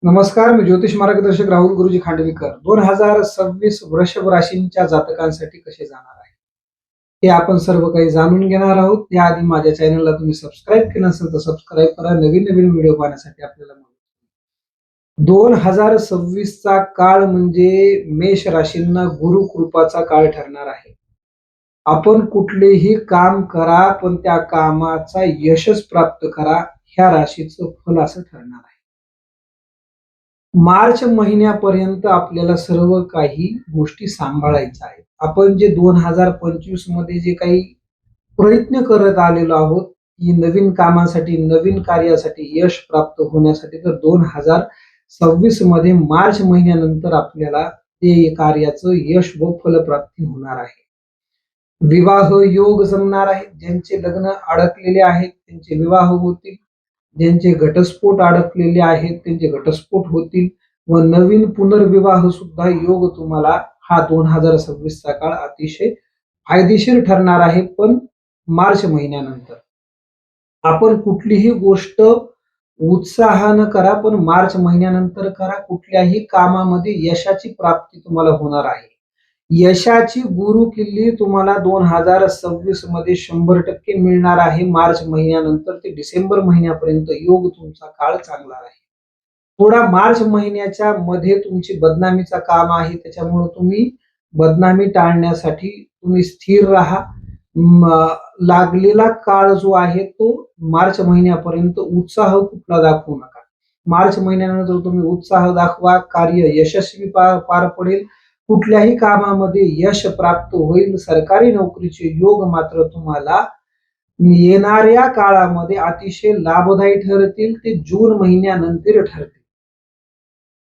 नमस्कार, मी ज्योतिष मार्गदर्शक राहुल गुरुजी खांडवीकर. 2026 वृषभ राशींच्या जातकांसाठी कसे जाणार आहे हे आपण सर्व काही जाणून घेणार आहोत. त्याआधी माझ्या चॅनलला तुम्ही सबस्क्राईब केलं नसेल तर सबस्क्राईब करा. नवीन नवीन व्हिडिओ पाहण्यासाठी आपल्याला 2026 चा काळ म्हणजे मेष राशींना गुरु कृपाचा काळ ठरणार आहे. आपण कुठलेही काम करा, पण त्या कामाचा यशच प्राप्त करा, ह्या राशीचं फल असं ठरणार आहे. मार्च महिन्यापर्यंत आपल्याला सर्व काही गोष्टी सांभाळायच्या आहेत. आपण जे 2025 मध्ये जे काही प्रयत्न करत आलेलो आहोत, की नवीन कामासाठी, नवीन कार्यासाठी, यश प्राप्त होण्यासाठी, तर 2026 मध्ये मार्च महिन्यानंतर आपल्याला ते कार्याचं यश व फलप्राप्ती होणार आहे. विवाह योग जमणार आहे. ज्यांचे लग्न अडकलेले आहेत त्यांचे विवाह होतील. ज्यांचे घटस्फोट अडकलेले आहेत त्यांचे घटस्फोट होतील व नवीन पुनर्विवाह सुद्धा योग तुम्हाला हा 2026 चा काळ अतिशय फायदेशीर ठरणार आहे. पण मार्च महिन्यानंतर आपण कुठलीही गोष्ट उत्साहानं करा, पण मार्च महिन्यानंतर करा. कुठल्याही कामामध्ये यशाची प्राप्ती तुम्हाला होणार आहे. यशाची गुरु किल्ली तुम्हाला 2026 मध्ये 100% मिळणार आहे. मार्च महिन्यानंतर ते डिसेंबर महिन्यापर्यंत योग तुमचा काळ चांगला आहे. थोडा मार्च महिन्याच्या मध्ये तुमची बदनामीचा काम आहे, त्याच्यामुळे तुम्ही बदनामी टाळण्यासाठी तुम्ही स्थिर राहा. लागलेला काळ जो आहे तो मार्च महिन्यापर्यंत उत्साह कुठला दाखवू नका. मार्च महिन्यानंतर तुम्ही उत्साह दाखवा, कार्य यशस्वी पार पडेल. कुठल्याही कामामध्ये यश प्राप्त होईल. सरकारी नोकरीचे योग मात्र तुम्हाला येणाऱ्या काळामध्ये अतिशय लाभदायी ठरतील. ते जून महिन्यानंतर ठरतील,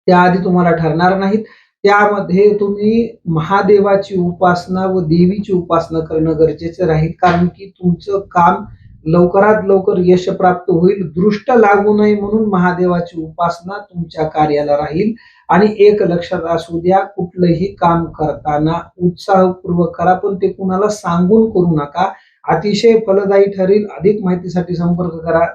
त्याआधी तुम्हाला ठरणार नाहीत. त्यामध्ये तुम्ही महादेवाची उपासना व देवीची उपासना करणं गरजेचं राहील, कारण की तुमचं काम लवकरात लवकर यश प्राप्त होईल. दृष्ट लागू नये म्हणून महादेवाची उपासना तुमच्या कार्याला राहील. आणि एक लक्षात असू द्या, कुठलंही काम करताना उत्साहपूर्वक करा, पण ते कुणाला सांगून करू नका. अतिशय फलदायी ठरेल. अधिक माहितीसाठी संपर्क करा.